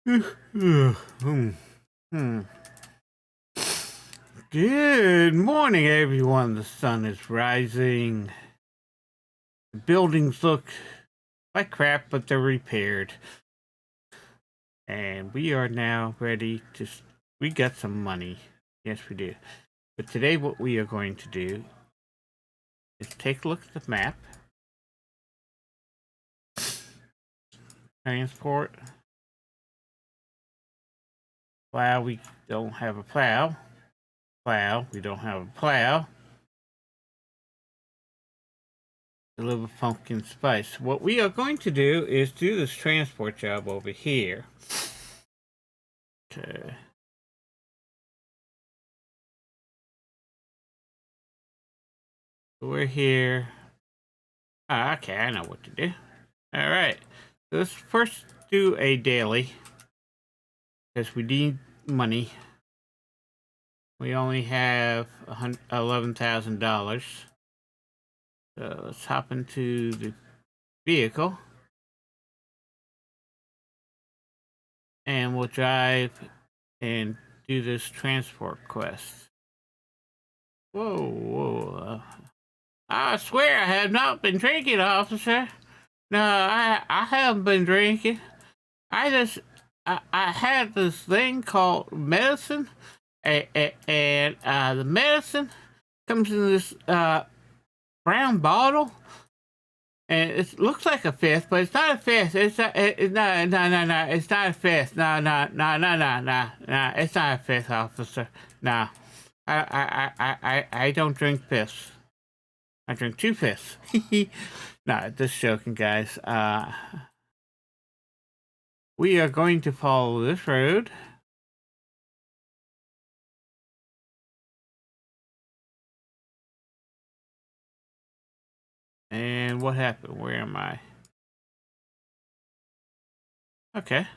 Hmm. Hmm. Good morning, everyone. The sun is rising. The buildings look like crap, but they're repaired. And we are now ready to. We got some money. Yes, we do. But today, what we are going to do is take a look at the map. Transport. Plow, we don't have a plow. Plow, we don't have a plow. A little pumpkin spice. What we are going to do is do this transport job over here. Okay. We're here. Okay, I know what to do. All right. Let's first do a daily because we need money. We only have $11,000. So let's hop into the vehicle and we'll drive and do this transport quest. Whoa, whoa. I swear I have not been drinking, officer. No, I haven't been drinking. I just I had this thing called medicine, and the medicine comes in this brown bottle, and it looks like a fifth, but it's not a fifth. It's not. No. It's not a fifth. No. It's not a fifth, officer. No, I don't drink fifths. I drink two fifths. No, just joking, guys. We are going to follow this road. And what happened? Where am I? Okay.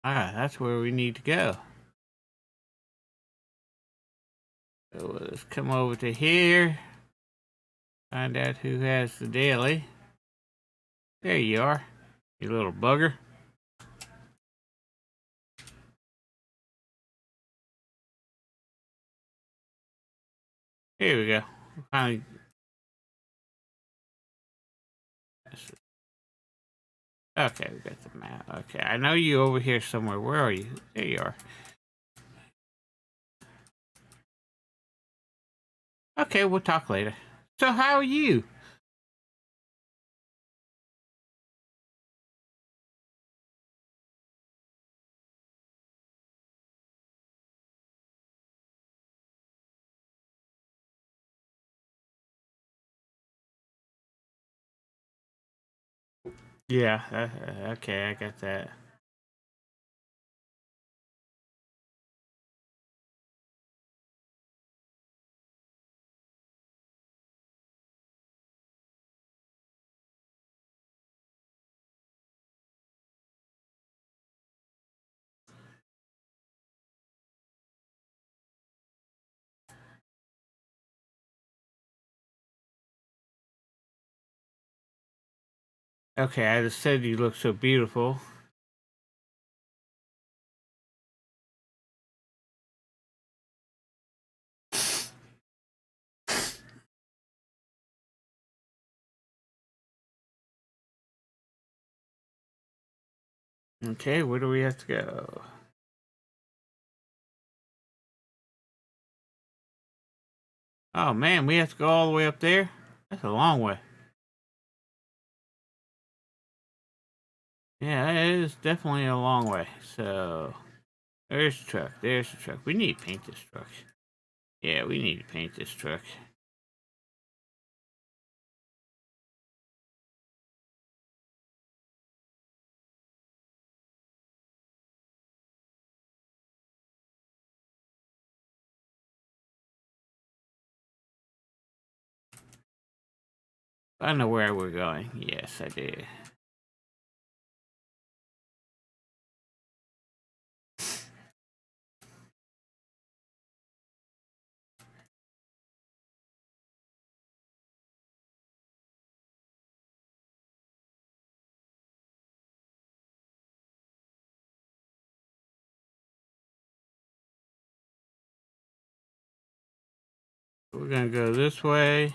That's where we need to go. So let's come over to here. Find out who has the daily. There you are, you little bugger. Here we go. Finally. Okay, we got the map. Okay, I know you over here somewhere. Where are you? There you are. Okay, we'll talk later. So how are you? Yeah, okay, I got that. Okay, I just said you look so beautiful. Okay, where do we have to go? Oh man, we have to go all the way up there? That's a long way. Yeah, it is definitely a long way. So, there's the truck. There's the truck. We need to paint this truck. Yeah, we need to paint this truck. I know where we're going. Yes, I did. We're gonna go this way.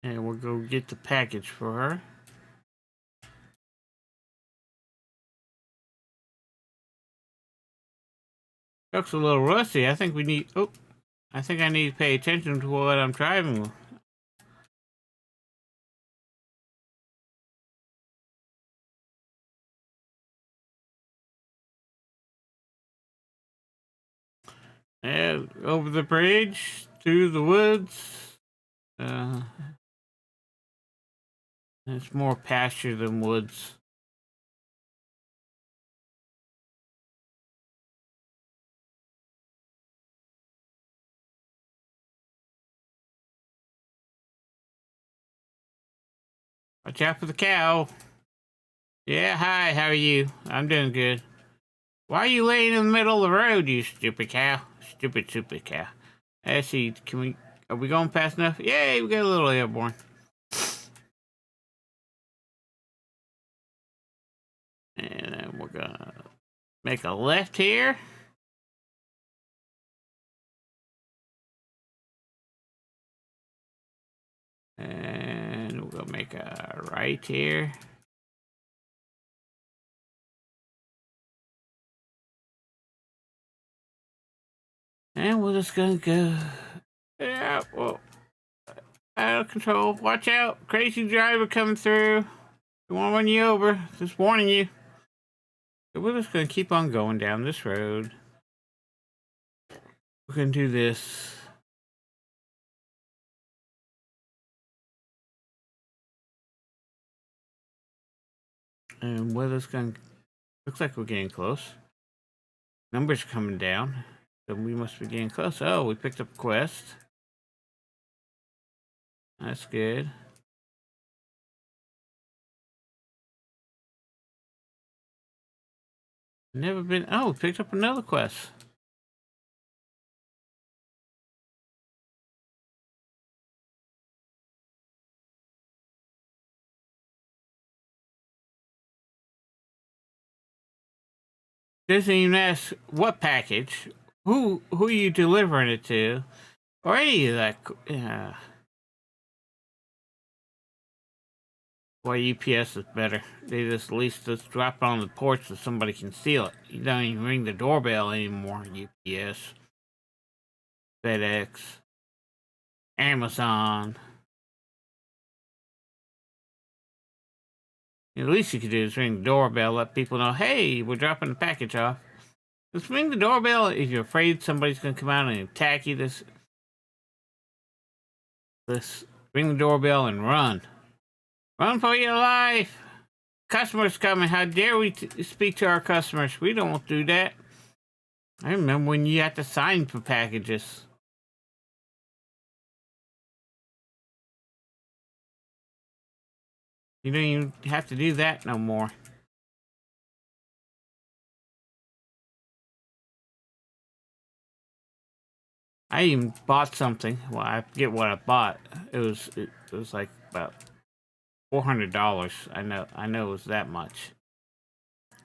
And we'll go get the package for her. Truck's a little rusty. I think we need... Oh, I think I need to pay attention to what I'm driving. And over the bridge, through the woods. It's more pasture than woods. Watch out for the cow. Yeah, hi, how are you? I'm doing good. Why are you laying in the middle of the road, you stupid cow? Stupid cow. Let's see, are we going fast enough? Yay, we got a little airborne. And then we're gonna make a left here. And we're gonna make a right here. And we're just gonna go. Yeah, well, out of control. Watch out, crazy driver coming through. He won't run you over. Just warning you. So we're just gonna keep on going down this road. We're gonna do this. And we're just gonna. Looks like we're getting close. Numbers coming down. So we must be getting close. Oh, we picked up a quest. That's good. Never been. Oh, we picked up another quest. Doesn't even ask what package, who are you delivering it to, or any of that. Why UPS is better. They just at least just drop it on the porch so somebody can steal it. You don't even ring the doorbell anymore. UPS, FedEx, Amazon. The least you could do is ring the doorbell, let people know, hey, we're dropping the package off. Just ring the doorbell if you're afraid somebody's going to come out and attack you. This ring the doorbell and run. Run for your life. Customers coming. How dare we speak to our customers? We don't do that. I remember when you had to sign for packages. You don't even have to do that no more. I even bought something. Well, I forget what I bought. It was like about $400. I know it was that much.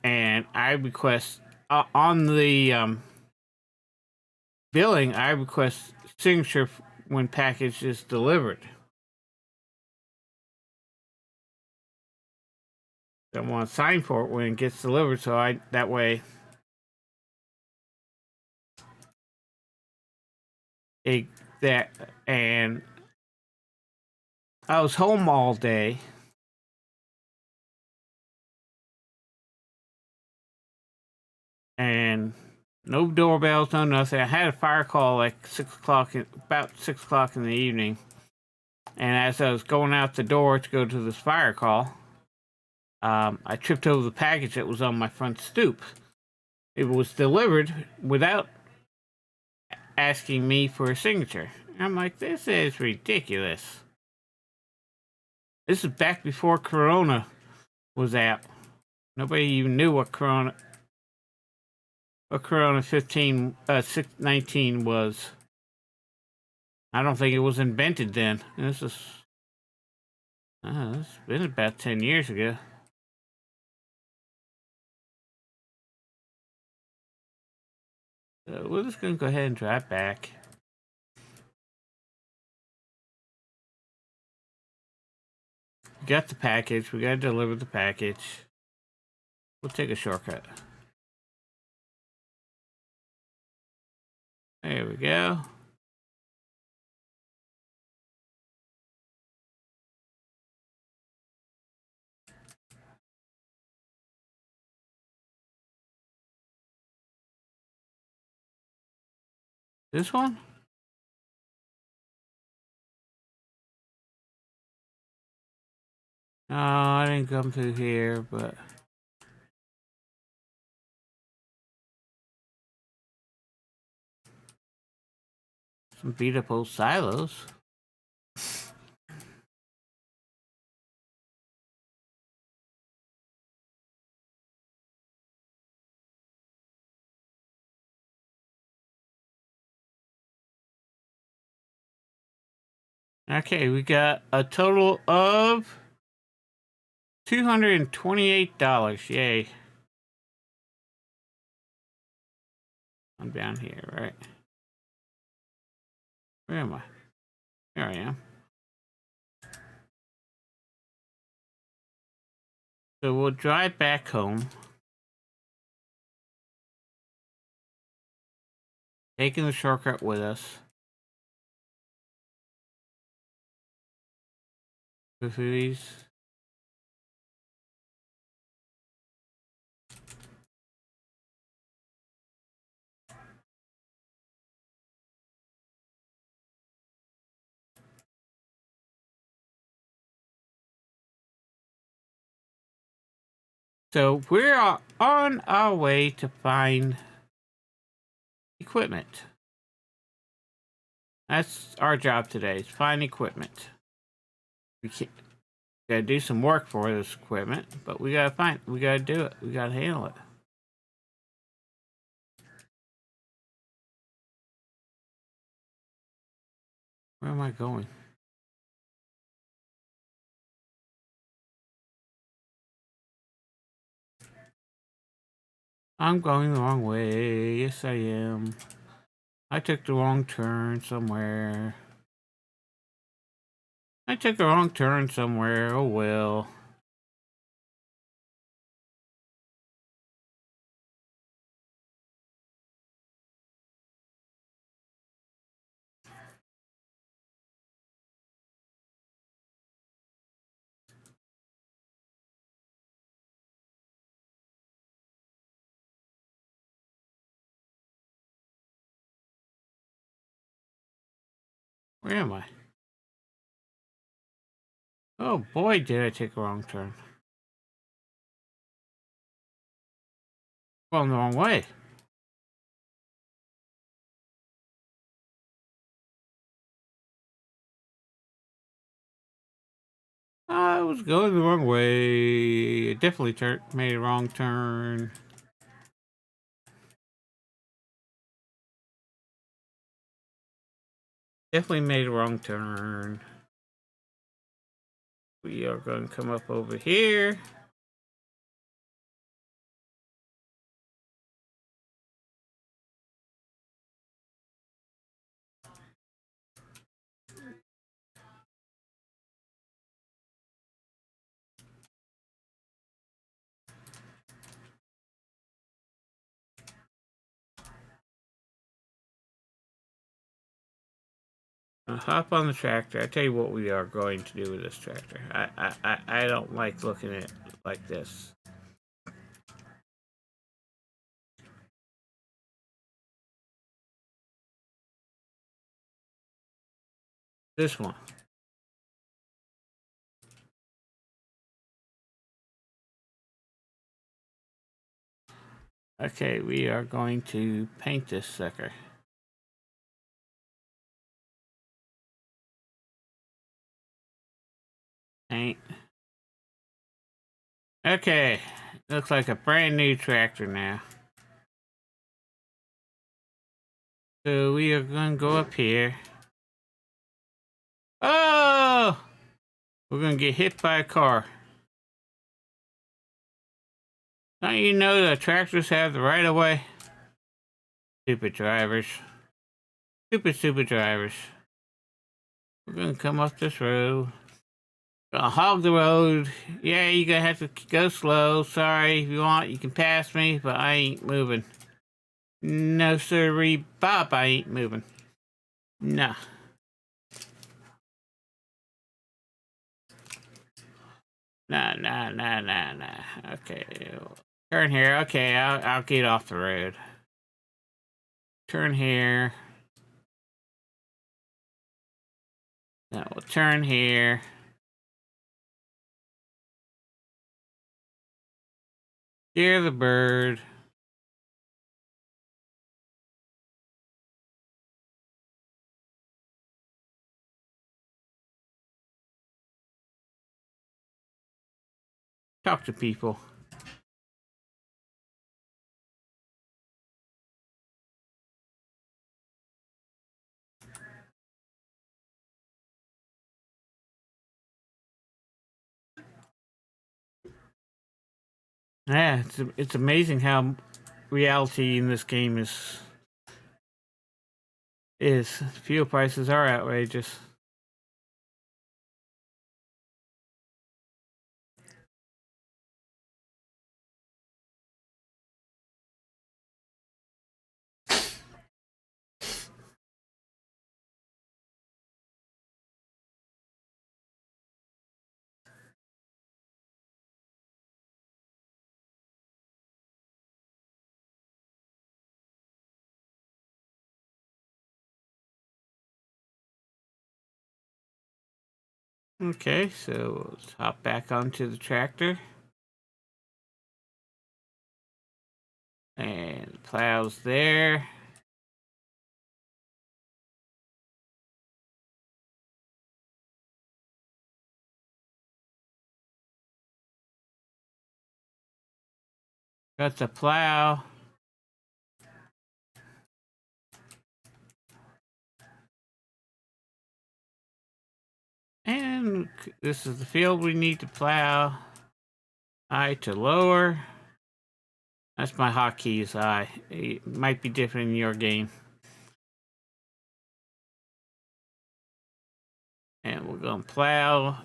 And I request on the billing. I request signature when package is delivered. I want to sign for it when it gets delivered, so that way and I was home all day. And no doorbells, no nothing. I had a fire call like about 6 o'clock in the evening. And as I was going out the door to go to this fire call, I tripped over the package that was on my front stoop. It was delivered without asking me for a signature. I'm like, this is ridiculous. This is back before Corona was out. Nobody even knew what Corona 19 was. I don't think it was invented then. It's been about 10 years ago. So we're just gonna go ahead and drive back. We got the package. We gotta deliver the package. We'll take a shortcut. There we go. This one? No, I didn't come through here, but some beat up old silos. Okay, we got a total of $228. Yay. I'm down here, right? Where am I? Here I am. So we'll drive back home. Taking the shortcut with us. Go through these. So we're on our way to find equipment. That's our job today, is find equipment. We gotta do some work for this equipment, but we gotta do it. We gotta handle it. Where am I going? I'm going the wrong way. Yes, I am. I took the wrong turn somewhere. Oh well. Where am I? Oh boy, did I take a wrong turn. Going the wrong way. I was going the wrong way. I definitely made a wrong turn. Definitely made a wrong turn. We are going to come up over here. Hop on the tractor. I tell you what we are going to do with this tractor. I don't like looking at it like this. This one. Okay, we are going to paint this sucker. Paint. Okay, Looks like a brand new tractor now. So we are going to go up here. Oh! We're going to get hit by a car. Don't you know that tractors have the right of way? Stupid drivers. Stupid drivers. We're going to come up this road. Gonna hog the road. Yeah, you're gonna have to go slow. Sorry, if you want, you can pass me, but I ain't moving. No, sirree, Bob, I ain't moving. Nah. Nah. Okay. Turn here. Okay, I'll get off the road. Turn here. No, we'll turn here. Hear the bird. Talk to people. Yeah, it's amazing how reality in this game is. Fuel prices are outrageous. Okay, so let's hop back onto the tractor. And plows there. Got the plow. And this is the field we need to plow. I to lower. That's my hotkeys. It might be different in your game. And we're gonna plow.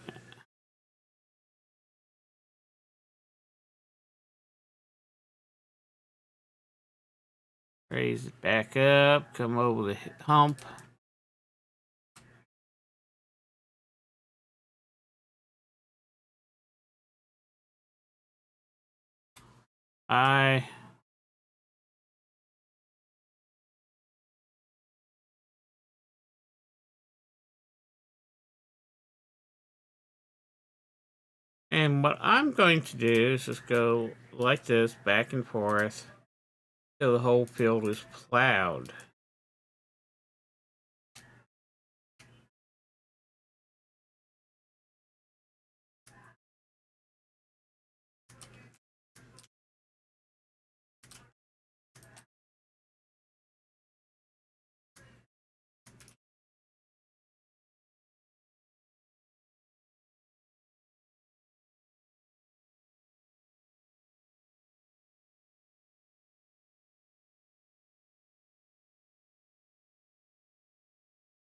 Raise it back up. Come over the hump. I. And what I'm going to do is just go like this, back and forth, till the whole field is plowed.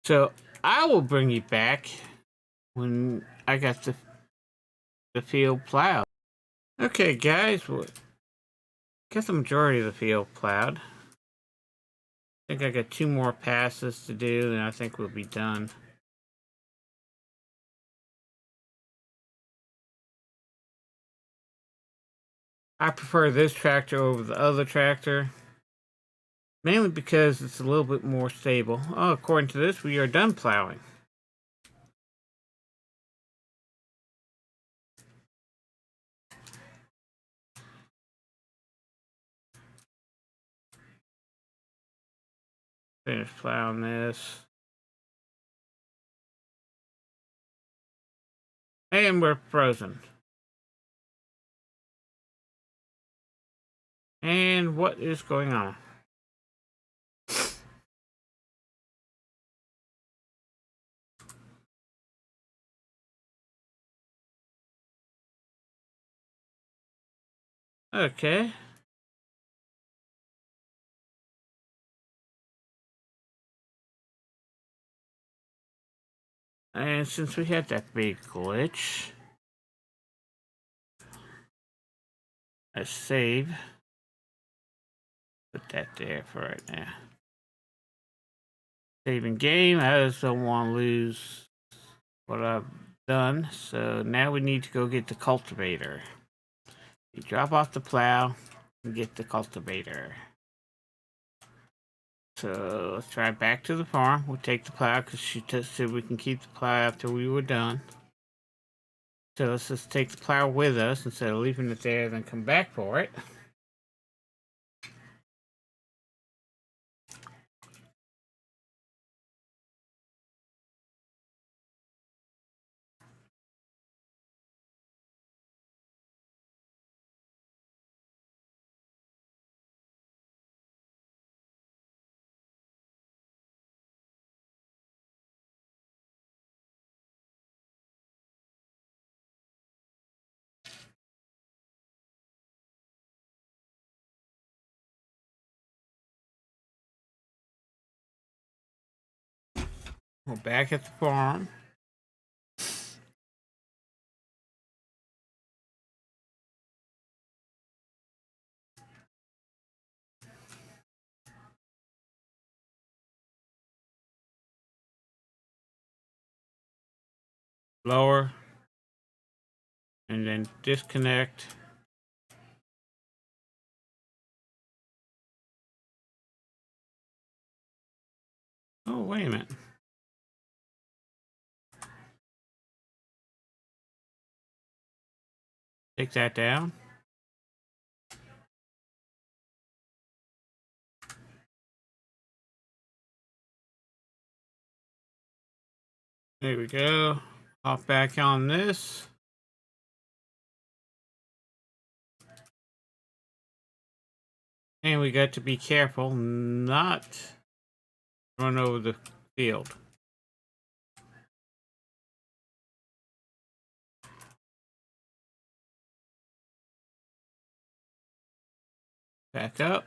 So I will bring you back when I got the field plowed. Okay, guys, well, got the majority of the field plowed. I think I got 2 more passes to do, and I think we'll be done. I prefer this tractor over the other tractor, mainly because it's a little bit more stable. Oh, according to this, we are done plowing. Finish plowing this. And we're frozen. And what is going on? Okay. And since we had that big glitch, let's save. Put that there for right now. Saving game. I just don't want to lose what I've done. So now we need to go get the cultivator. You drop off the plow and get the cultivator. So let's drive back to the farm. We'll take the plow because she said we can keep the plow after we were done. So let's just take the plow with us instead of leaving it there and then come back for it. We're back at the farm. Lower. And then disconnect. Oh, wait a minute. Take that down. There we go. Hop back on this. And we got to be careful not run over the field. Back up.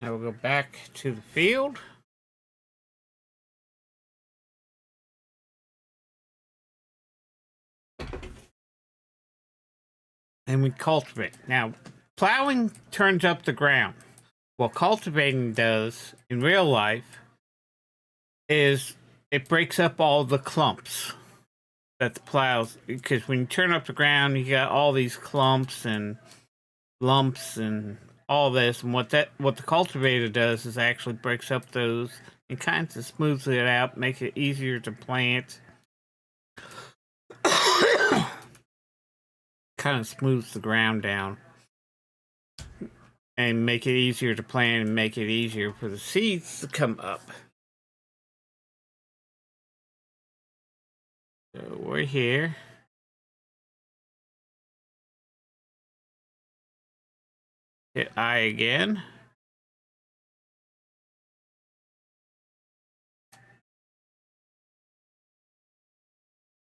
Now we'll go back to the field. And we cultivate. Now, plowing turns up the ground. What cultivating does in real life is it breaks up all the clumps that the plows, because when you turn up the ground, you got all these clumps and lumps and all this. And what the cultivator does is actually breaks up those and kind of smooths it out, makes it easier to plant. Kind of smooths the ground down and make it easier to plant and make it easier for the seeds to come up. So we're here. Hit I again.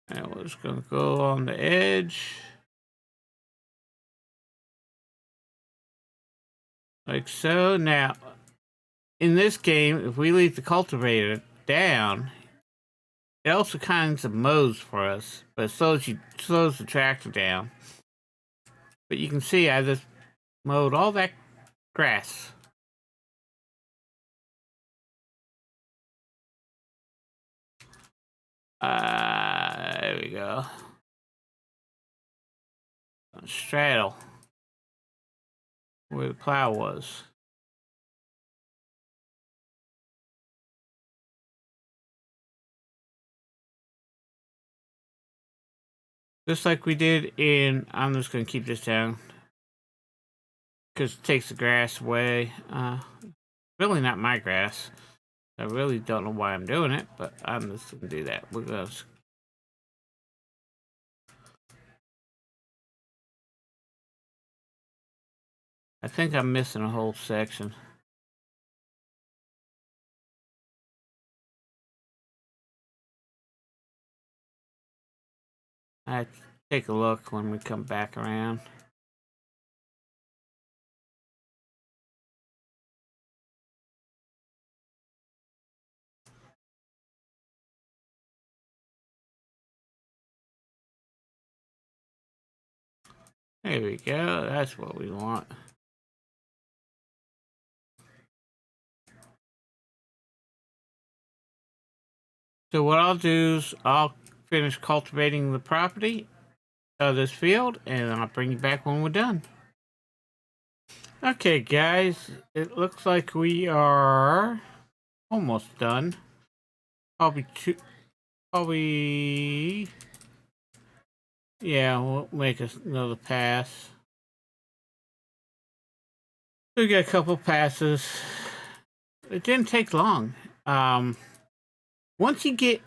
And we're just going to go on the edge. Like so. Now, in this game, if we leave the cultivator down, it also kinds of mows for us, but it slows the tractor down. But you can see I just mowed all that grass. There we go. Straddle where the plow was. Just like we did in, I'm just going to keep this down because it takes the grass away. Really not my grass. I really don't know why I'm doing it, but I'm just going to do that. We're going to I think I'm missing a whole section. I take a look when we come back around. There we go. That's what we want. So what I'll do is I'll finish cultivating the property of this field, and I'll bring you back when we're done. Okay, guys, it looks like we are almost done. Probably, yeah, we'll make another pass. We got a couple passes. It didn't take long. Once you get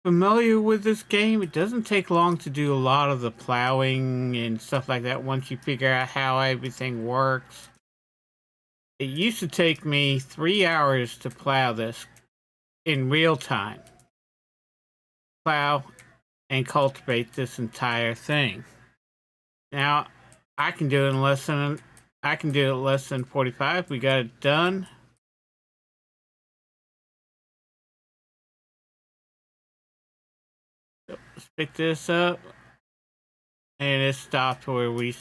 familiar with this game, it doesn't take long to do a lot of the plowing and stuff like that once you figure out how everything works. It used to take me 3 hours to plow this in real time. Plow and cultivate this entire thing. Now, I can do it in less than 45. We got it done. So let's pick this up. And it stopped where we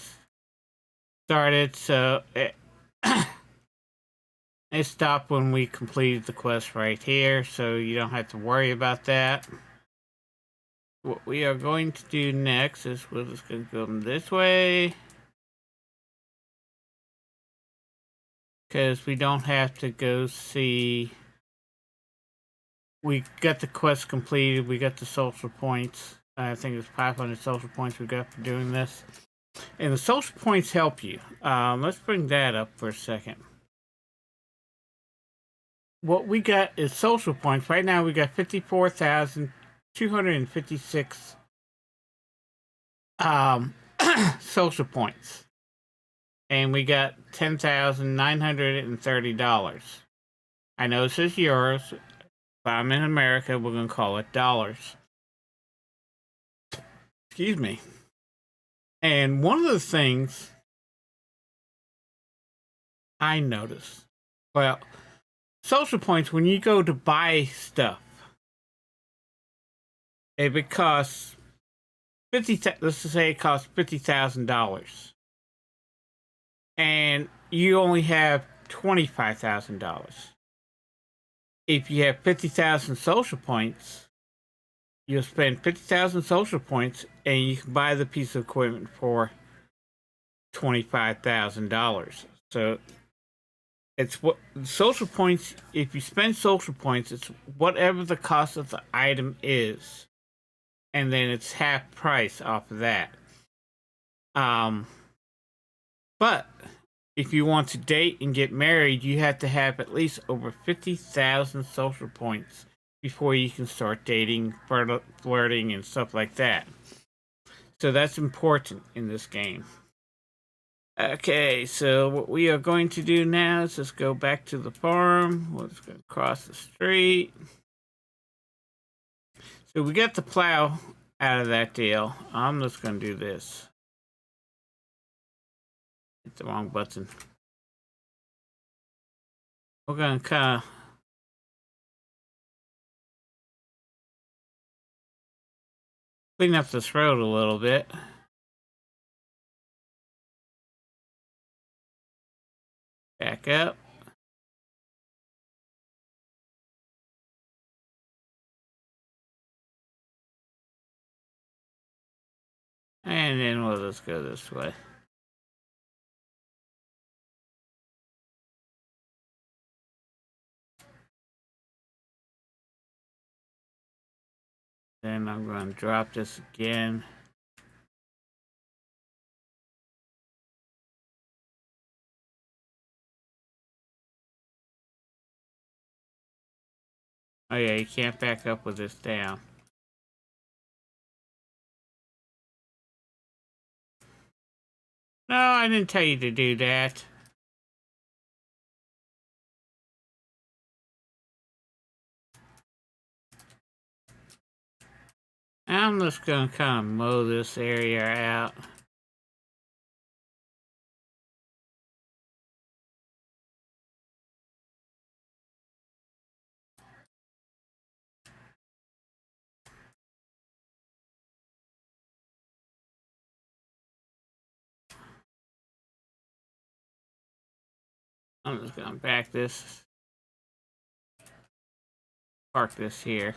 started, so it stopped when we completed the quest right here, so you don't have to worry about that. What we are going to do next is we're just going to go this way, because we don't have to go see. We got the quest completed, we got the social points. I think it's 500 social points we got for doing this. And the social points help you. Let's bring that up for a second. What we got is social points. Right now we got 54,256 social points. And we got $10,930. I know this is euros. If I'm in America, we're going to call it dollars. Excuse me. And one of the things I noticed, well, social points, when you go to buy stuff, if it costs let's just say it costs $50,000, and you only have $25,000. If you have 50,000 social points, you'll spend 50,000 social points, and you can buy the piece of equipment for $25,000. So it's what social points. If you spend social points, it's whatever the cost of the item is, and then it's half price off of that. But if you want to date and get married, you have to have at least over 50,000 social points before you can start dating, flirting, and stuff like that. So that's important in this game. Okay, so what we are going to do now is just go back to the farm. We're just going to cross the street. So we got the plow out of that deal. I'm just going to do this. Hit the wrong button. We're going to kind of clean up this road a little bit. Back up. And then we'll just go this way. Then I'm going to drop this again. Oh yeah, you can't back up with this down. No, I didn't tell you to do that. I'm just gonna kind of mow this area out. I'm just gonna park this here.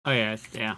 Oh yeah, yeah.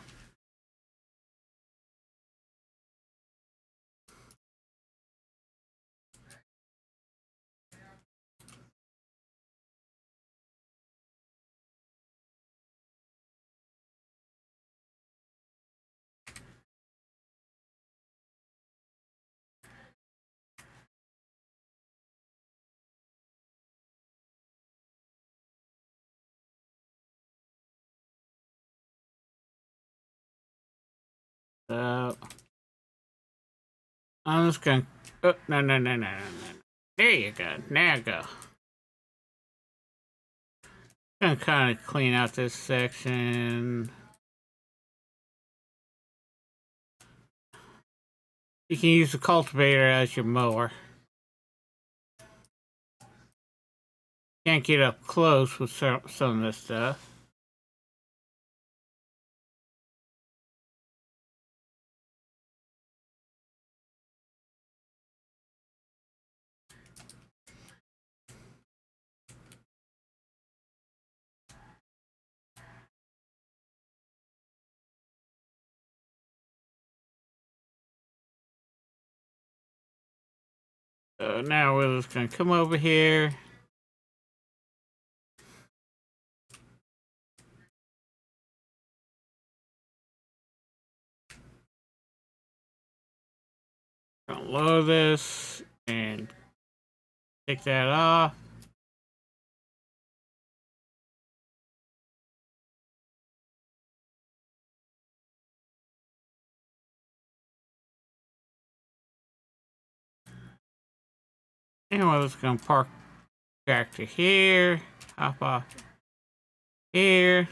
So I'm just gonna. Oh, no, no, no, no, no, no. There you go. Now go. Gonna kind of clean out this section. You can use the cultivator as your mower. Can't get up close with some of this stuff. So now we're just gonna come over here. Gonna load this and take that off. And we're just gonna park back to here. Hop off here.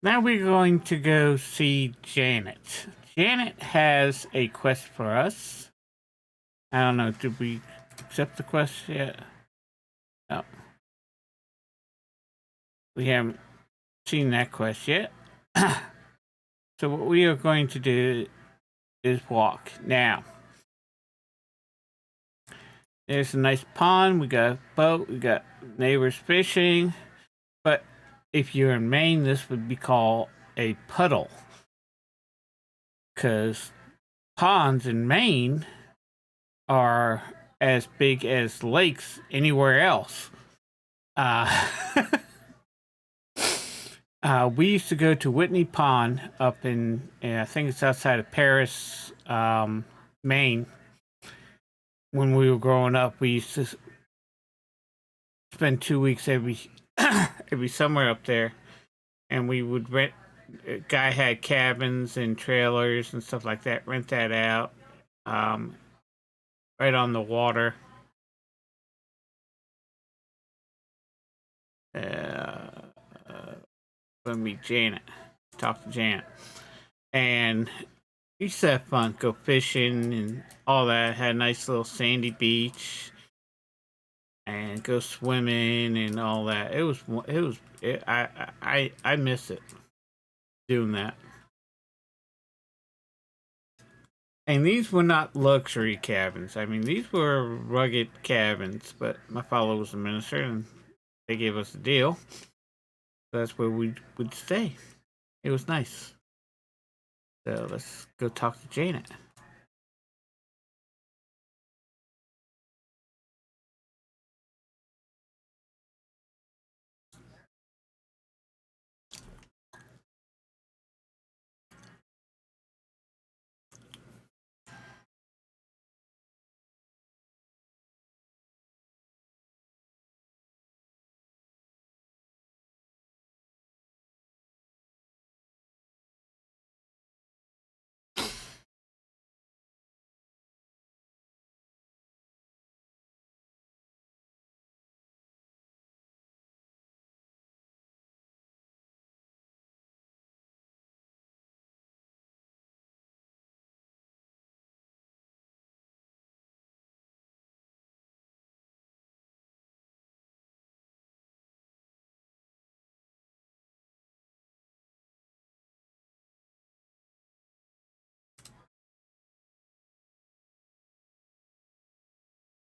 Now we're going to go see Janet. Janet has a quest for us. I don't know, did we accept the quest yet? No. We haven't seen that quest yet. So what we are going to do is walk. Now, there's a nice pond, we got a boat, we got neighbors fishing. But if you're in Maine, this would be called a puddle. Because ponds in Maine are as big as lakes anywhere else. Uh, we used to go to Whitney Pond up in I think it's outside of Paris, Maine. When we were growing up, we used to spend 2 weeks every summer up there, and we would rent. A guy had cabins and trailers and stuff like that. Rent that out, um, right on the water. Let me meet Janet. Talk to Janet, and we used to have fun. Go fishing and all that. Had a nice little sandy beach, and go swimming and all that. I miss it doing that. And these were not luxury cabins. I mean, these were rugged cabins, but my father was a minister and they gave us a deal. That's where we would stay. It was nice. So let's go talk to Janet.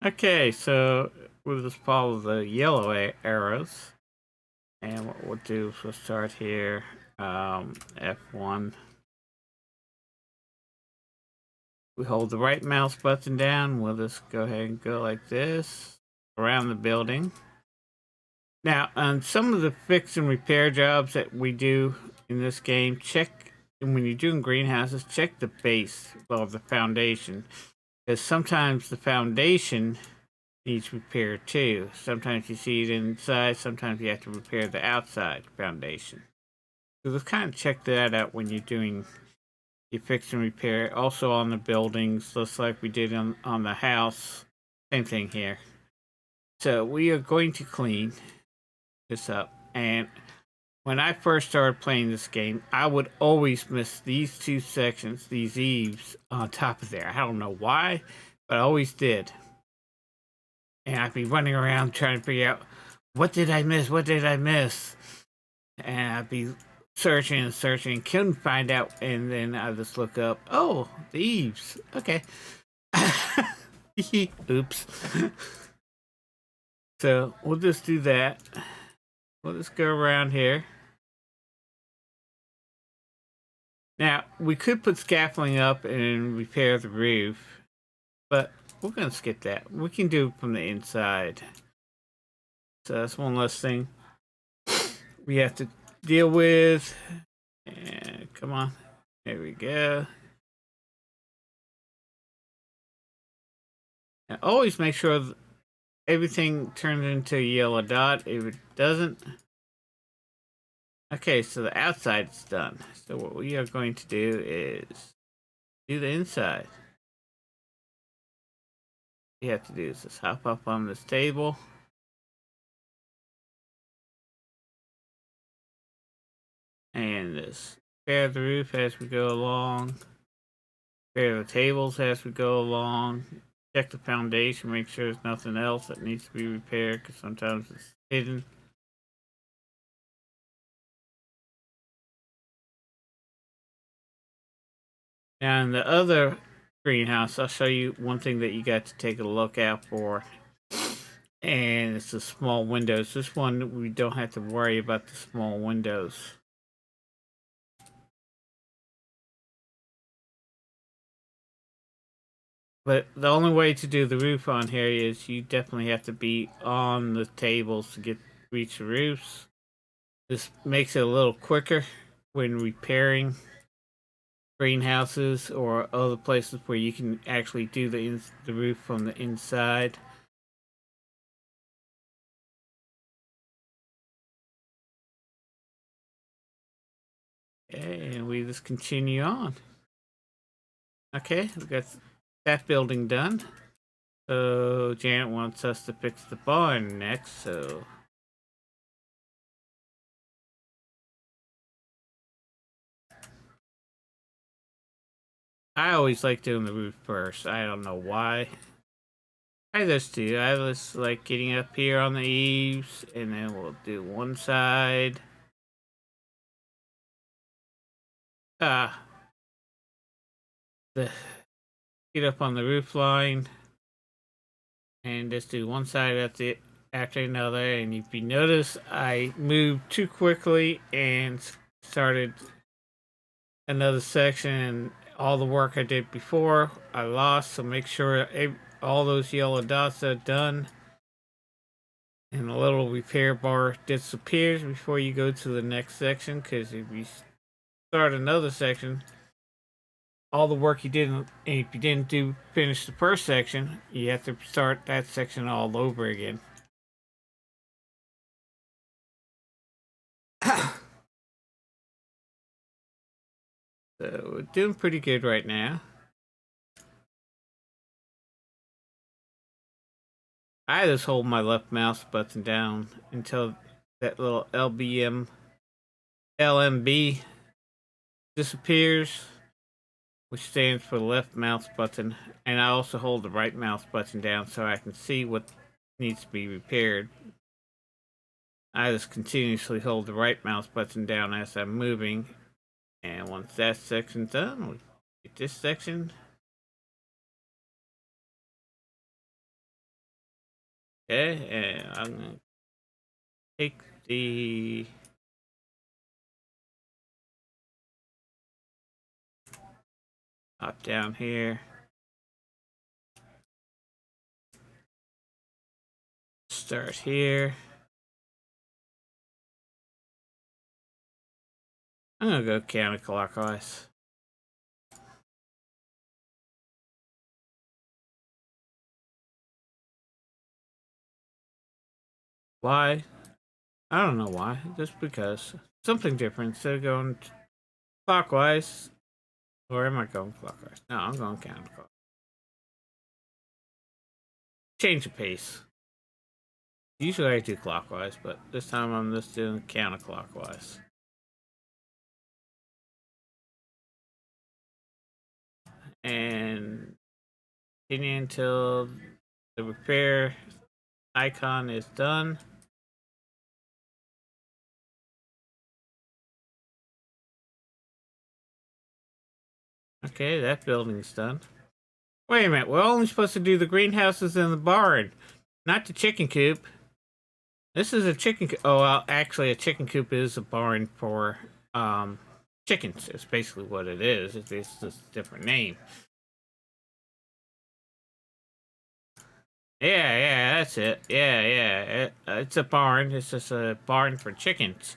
Okay, so we'll just follow the yellow arrows. And what we'll do is we'll start here, F1. We hold the right mouse button down. We'll just go ahead and go like this around the building. Now, on some of the fix and repair jobs that we do in this game, check, and when you're doing greenhouses, check the base, well, the foundation. Because sometimes the foundation needs repair too. Sometimes you see it inside, sometimes you have to repair the outside foundation. So just kind of check that out when you're doing your fix and repair. Also on the buildings, just like we did on the house. Same thing here. So we are going to clean this up. And when I first started playing this game, I would always miss these two sections, these eaves on top of there. I don't know why, but I always did. And I'd be running around trying to figure out, what did I miss? What did I miss? And I'd be searching and searching, couldn't find out, and then I just look up, oh, the eaves. Okay. Oops. So we'll just do that. We'll just go around here. Now, we could put scaffolding up and repair the roof, but we're going to skip that. We can do it from the inside. So that's one less thing we have to deal with. And come on. There we go. Now, always make sure everything turns into a yellow dot. If it doesn't, okay, so the outside is done. So what we are going to do is do the inside. You have to do is just hop up on this table. And just repair the roof as we go along. Repair the tables as we go along. Check the foundation, make sure there's nothing else that needs to be repaired, because sometimes it's hidden. Now in the other greenhouse, I'll show you one thing that you got to take a look out for. And it's the small windows. This one, we don't have to worry about the small windows. But the only way to do the roof on here is you definitely have to be on the tables to reach the roofs. This makes it a little quicker when repairing greenhouses or other places where you can actually do the roof from the inside. Okay, and we just continue on. Okay, we got that building done. So Janet wants us to fix the barn next, so I always like doing the roof first. I don't know why. I just do. I just like getting up here on the eaves, and then we'll do one side. Ah, the get up on the roof line, and just do one side after another. And if you notice, I moved too quickly and started another section, and all the work I did before I lost. So make sure all those yellow dots are done and the little repair bar disappears before you go to the next section, because if you start another section, all the work you did, and if you didn't finish the first section, you have to start that section all over again. So we're doing pretty good right now. I just hold my left mouse button down until that little LMB disappears, which stands for the left mouse button, and I also hold the right mouse button down so I can see what needs to be repaired. I just continuously hold the right mouse button down as I'm moving, and once that section's done, we get this section. Okay, and I'm gonna take the hop down here. Start here. I'm gonna go counterclockwise. Why? I don't know why. Just because. Something different. Instead of going clockwise. Or am I going clockwise? No, I'm going counterclockwise. Change the pace. Usually I do clockwise, but this time I'm just doing counterclockwise. And continue until the repair icon is done. Okay, that building's done. Wait a minute, we're only supposed to do the greenhouses and the barn, not the chicken coop. This is a chicken coop. Oh, well, actually, a chicken coop is a barn for chickens. It's basically what it is. It's just a different name. Yeah, that's it. Yeah. It's a barn. It's just a barn for chickens.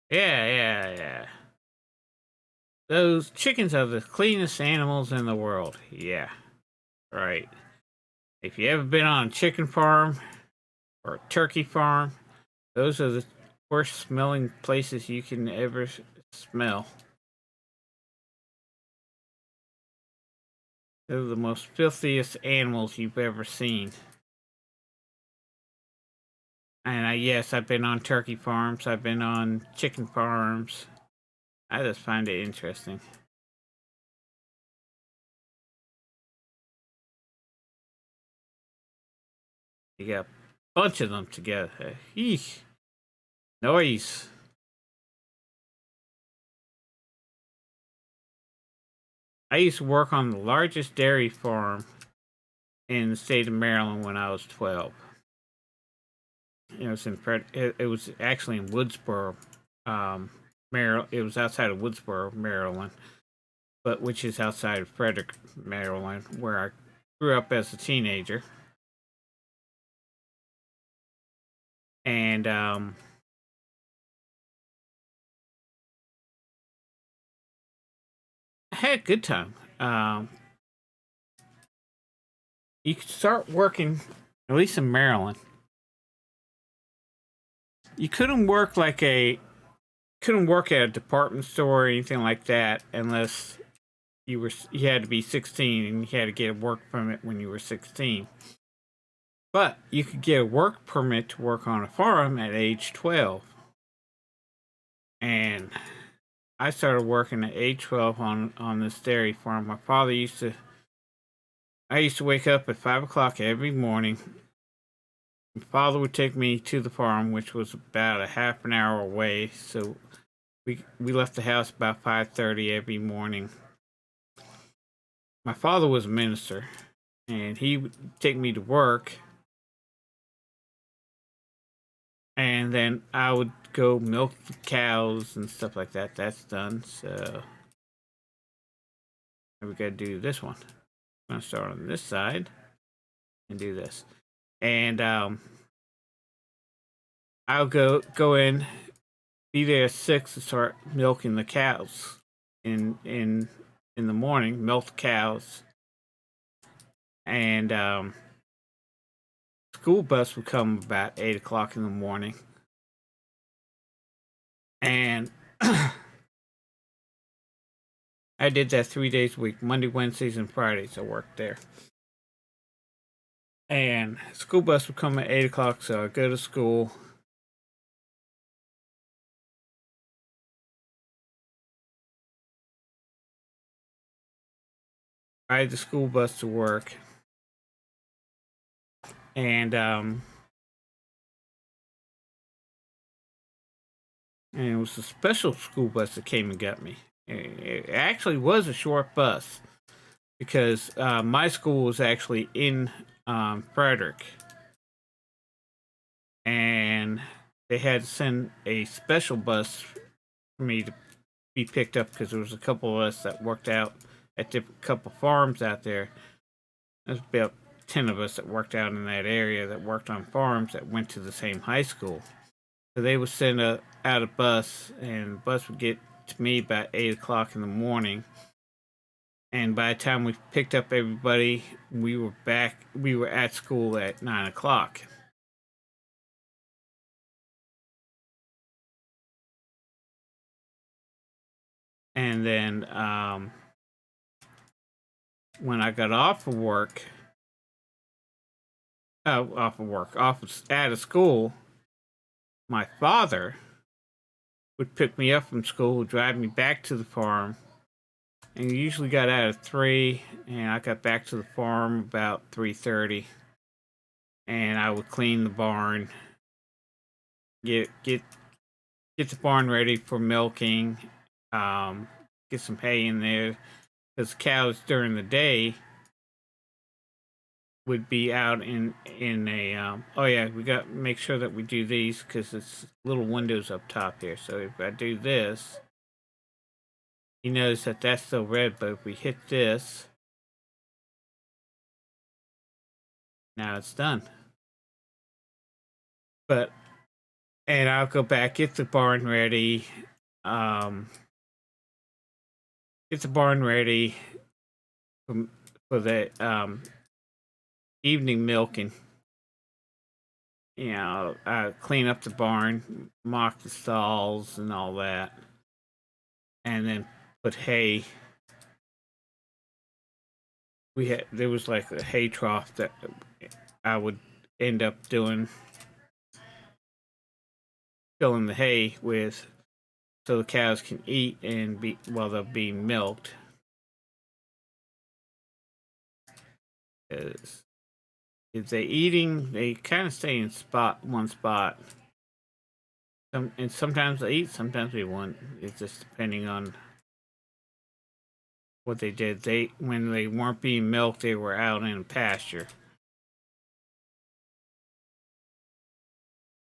Yeah. Those chickens are the cleanest animals in the world. Yeah, right. If you ever been on a chicken farm or a turkey farm, those are the worst smelling places you can ever smell. They're the most filthiest animals you've ever seen. And yes, I've been on turkey farms. I've been on chicken farms. I just find it interesting. You got a bunch of them together. Eesh. Noise. I used to work on the largest dairy farm in the state of Maryland when I was 12. It was it was actually in Woodsboro, Maryland. It was outside of Woodsboro, Maryland, but which is outside of Frederick, Maryland, where I grew up as a teenager. And I had a good time. You could start working, at least in Maryland. You couldn't work at a department store or anything like that unless you had to be 16 and you had to get a work permit when you were 16. But you could get a work permit to work on a farm at age 12. And I started working at age 12 on this dairy farm. I used to wake up at 5 o'clock every morning. My father would take me to the farm, which was about a half an hour away. So we left the house about 5:30 every morning. My father was a minister, and he would take me to work, and then I would go milk the cows and stuff like that. That's done. So we got to do this one. I'm gonna start on this side and do this, and I'll go in, be there at 6 to start milking the cows in the morning. Milk the cows, and school bus would come about 8 o'clock in the morning, and I did that 3 days a week, Monday, Wednesdays, and Fridays. I worked there. And school bus would come at 8 o'clock, so I go to school. Ride the school bus to work, and it was a special school bus that came and got me. It actually was a short bus. because my school was actually in Frederick, and they had to send a special bus for me to be picked up because there was a couple of us that worked out at different couple farms out there. There's about 10 of us that worked out in that area that worked on farms that went to the same high school. So they would send out a bus, and the bus would get to me about 8 o'clock in the morning. And by the time we picked up everybody, we were at school at 9 o'clock. And then when I got off of work, out of school, my father would pick me up from school, drive me back to the farm, and we usually got out at 3, and I got back to the farm about 3:30, and I would clean the barn, get the barn ready for milking, get some hay in there, because cows during the day would be out in a oh yeah, we got to make sure that we do these because it's little windows up top here. So if I do this, you notice that that's still red, but if we hit this, now it's done. But and I'll go back, get the barn ready, um, get the barn ready for the evening milking. You know, clean up the barn, mock the stalls, and all that, and then put hay. There was like a hay trough that I would end up doing, filling the hay with, so the cows can eat and be while they're being milked. If they eating, they kind of stay in one spot. And sometimes they eat, sometimes they won't. It's just depending on what they did. When they weren't being milked, they were out in a pasture,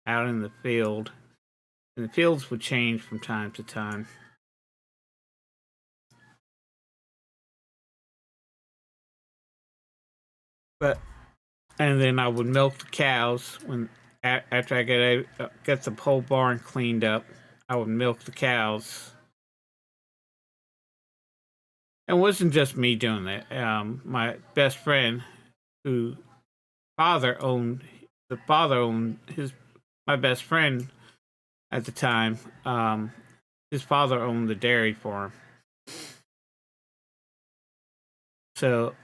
out in the field, and the fields would change from time to time. But and then I would milk the cows after I get the whole barn cleaned up. I would milk the cows. It wasn't just me doing that. My best friend, who father owned his my best friend at the time. His father owned the dairy farm, so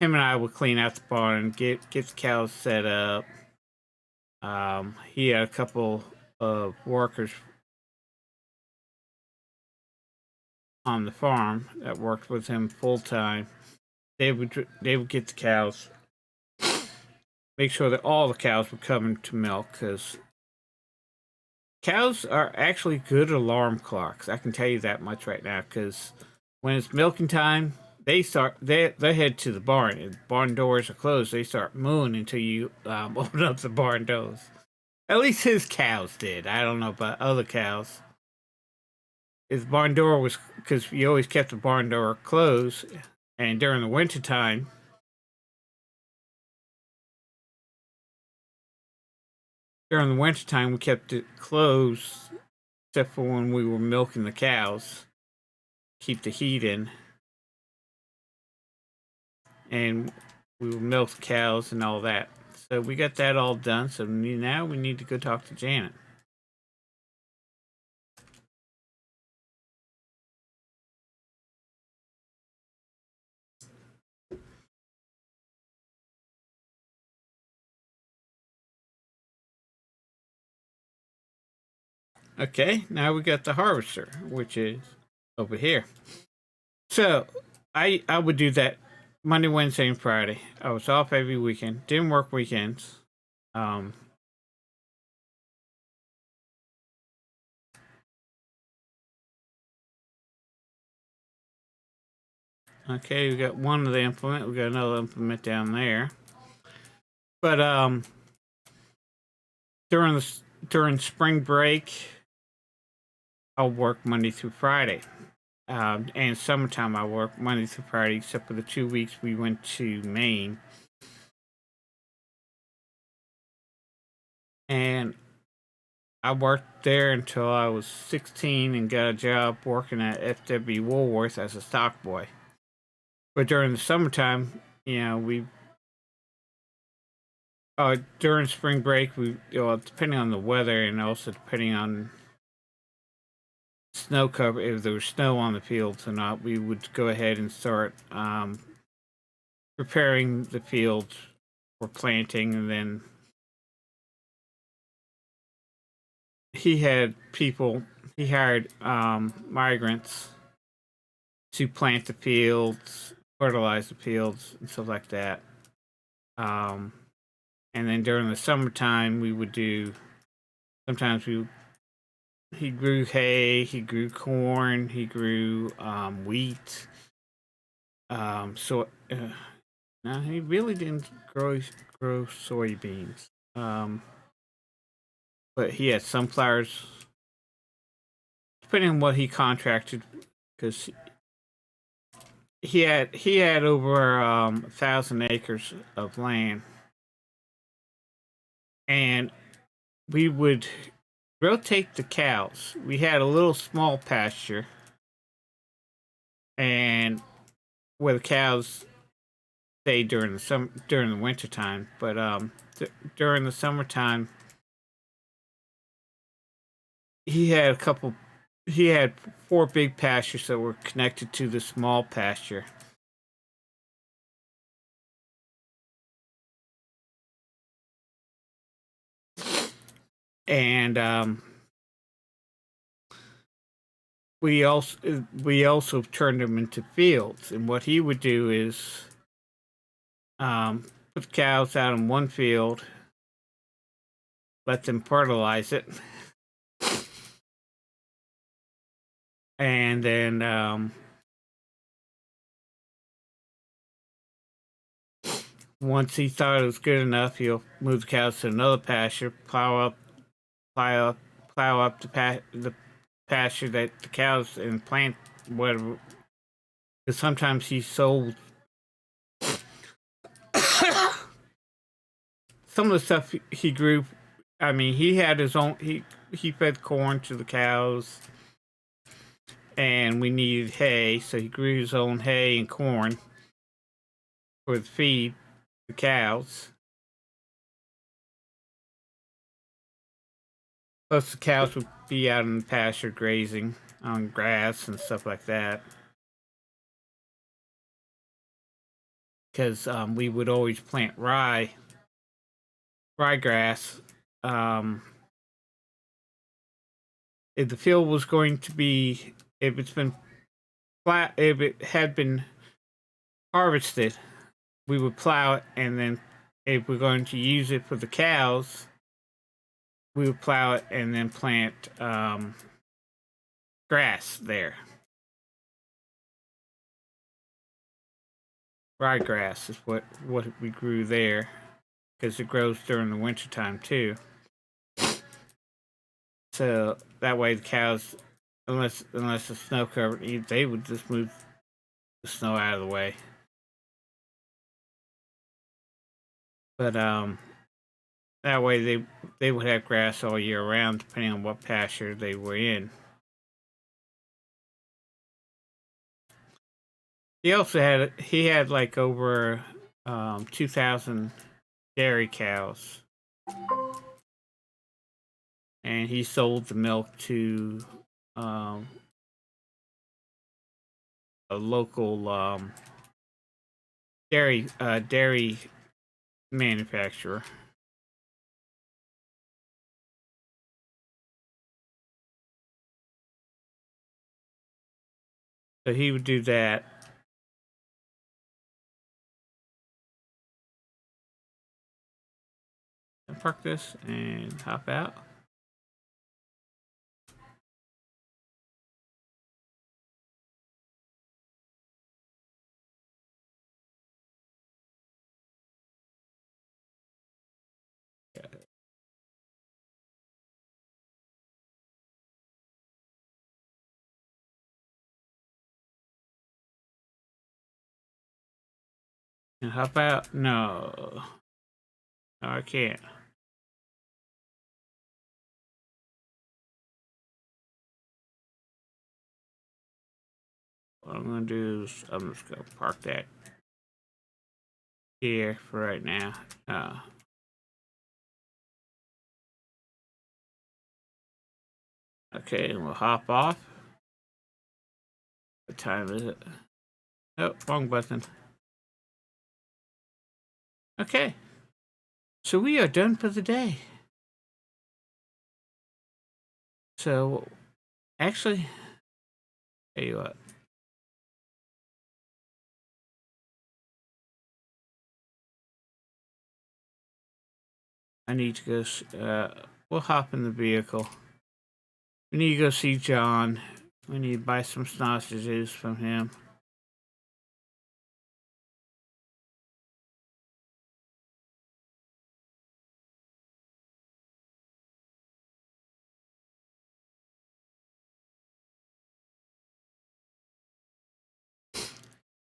him and I would clean out the barn, get the cows set up. He had a couple of workers on the farm that worked with him full time. They would get the cows, make sure that all the cows were coming to milk, because cows are actually good alarm clocks. I can tell you that much right now, because when it's milking time, they head to the barn. If the barn doors are closed, they start mooing until you open up the barn doors. At least his cows did. I don't know about other cows. His barn door was, because you always kept the barn door closed, and during the winter time, we kept it closed, except for when we were milking the cows, keep the heat in, and we would milk the cows and all that. So we got that all done. So now we need to go talk to Janet. Okay, now we got the harvester, which is over here. So I would do that Monday, Wednesday, and Friday. I was off every weekend. Didn't work weekends. Um, Okay, we got one of the implement. We got another implement down there. But during the during spring break, I'll work Monday through Friday. And summertime, I work Monday through Friday, except for the 2 weeks we went to Maine. And I worked there until I was 16 and got a job working at FW Woolworth as a stock boy. But during the summertime, we during spring break, depending on the weather and also depending on snow cover, if there was snow on the fields or not, we would go ahead and start preparing the fields for planting. And then he hired migrants to plant the fields, fertilize the fields, and stuff like that. Um, and then during the summertime, we would do. Sometimes he grew hay, he grew corn, he grew wheat. So no, he really didn't grow soybeans. But he had sunflowers, depending on what he contracted, because he had over 1,000 acres of land, and we would rotate the cows. We had a little small pasture, and where the cows stayed during the winter time. But during the summertime, he had a couple. He had 4 big pastures that were connected to the small pasture. And we also turned them into fields. And what he would do is put the cows out in one field, let them fertilize it, and then once he thought it was good enough, he'll move the cows to another pasture, plow up, plow up the pasture that the cows and plant whatever. Because sometimes he sold some of the stuff he grew. I mean, he had his own. He fed corn to the cows, and we needed hay, so he grew his own hay and corn for the feed the cows. Plus, the cows would be out in the pasture grazing on grass and stuff like that. Because we would always plant ryegrass. Um, if the field was going to be, if it's been flat, if it had been harvested, we would plow it, and then if we're going to use it for the cows, we would plow it and then plant grass there. Ryegrass is what we grew there, because it grows during the wintertime too. So that way the cows, unless the snow covered, they would just move the snow out of the way. But that way they would have grass all year round, depending on what pasture they were in. He had like over 2,000 dairy cows, and he sold the milk to um, a local dairy manufacturer. So he would do that. And park this and hop out. And hop out? No. No, I can't. What I'm gonna do is I'm just gonna park that here for right now. Okay, and we'll hop off. What time is it? Oh, wrong button. Okay. So we are done for the day. So, actually, tell you what. I need to go. We'll hop in the vehicle. We need to go see John. We need to buy some sausages from him.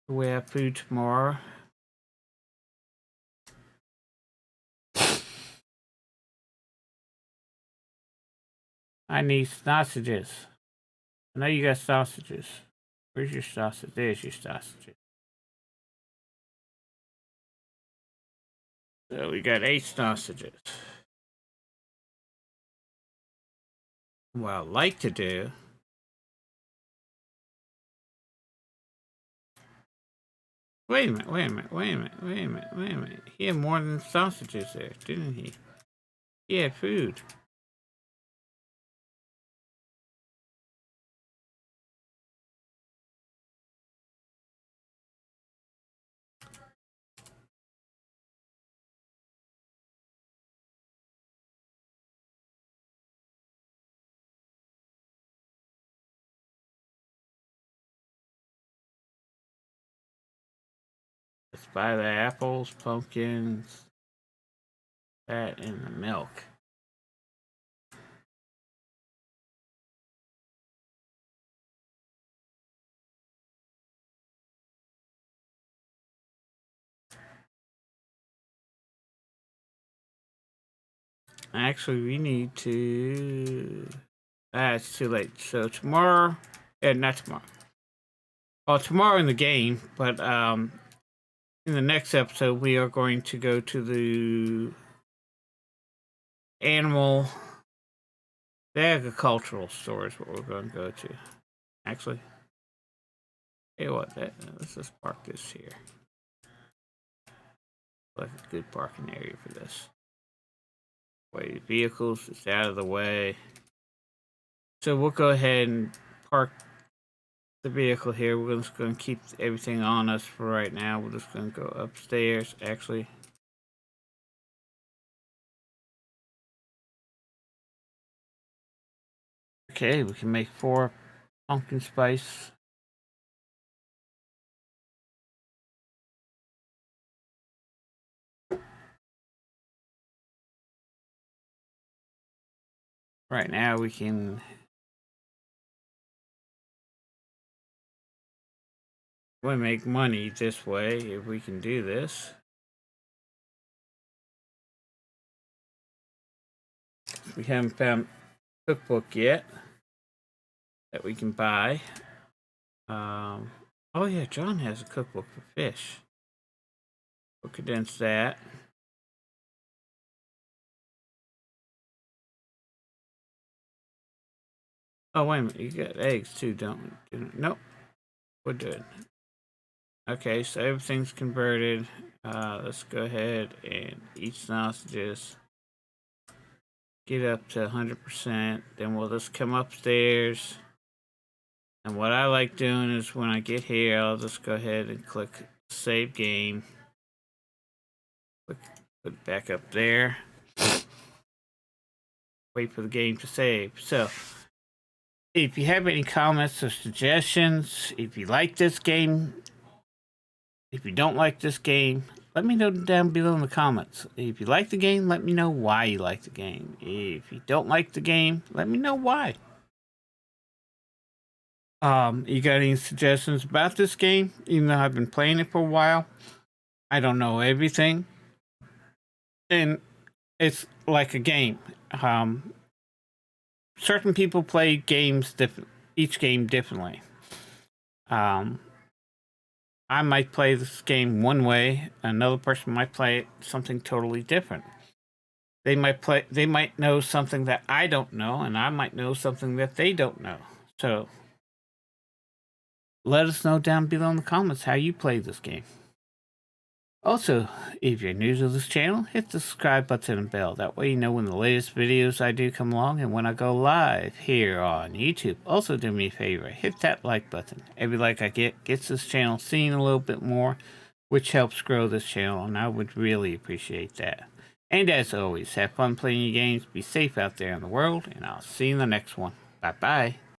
We have food tomorrow. I need sausages. I know you got sausages. Where's your sausage? There's your sausages. So we got 8 sausages. What I like to do. Wait a minute. He had more than sausages there, didn't he? He had food. Let's buy the apples, pumpkins, that, and the milk. Actually, we need to. It's too late. So tomorrow, not tomorrow. Well, tomorrow in the game, but in the next episode, we are going to go to the agricultural store is what we're going to go to. Actually, hey, let's just park this here. Like a good parking area for this. Way vehicles, it's out of the way. So we'll go ahead and park the vehicle here. We're just going to keep everything on us for right now. We're just going to go upstairs, actually. Okay, we can make 4 pumpkin spice. Right now we can make money this way if we can do this. We haven't found a cookbook yet that we can buy. Oh yeah, John has a cookbook for fish. We'll condense that. Oh wait a minute, you got eggs too, don't we? Nope, we're good. Okay, so everything's converted. Let's go ahead and eat sausages. Get up to 100%. Then we'll just come upstairs. And what I like doing is when I get here, I'll just go ahead and click save game. Put it back up there. Wait for the game to save. So, if you have any comments or suggestions, if you like this game, if you don't like this game, let me know down below in the comments. If you like the game, let me know why you like the game. If you don't like the game, let me know why. You got any suggestions about this game? Even though I've been playing it for a while, I don't know everything. And it's like a game. Certain people play games each game differently. Um, I might play this game one way, another person might play it something totally different. They might know something that I don't know, and I might know something that they don't know. So let us know down below in the comments how you play this game. Also, if you're new to this channel, hit the subscribe button and bell. That way you know when the latest videos I do come along and when I go live here on YouTube. Also, do me a favor, hit that like button. Every like I get gets this channel seen a little bit more, which helps grow this channel, and I would really appreciate that. And as always, have fun playing your games, be safe out there in the world, and I'll see you in the next one. Bye-bye.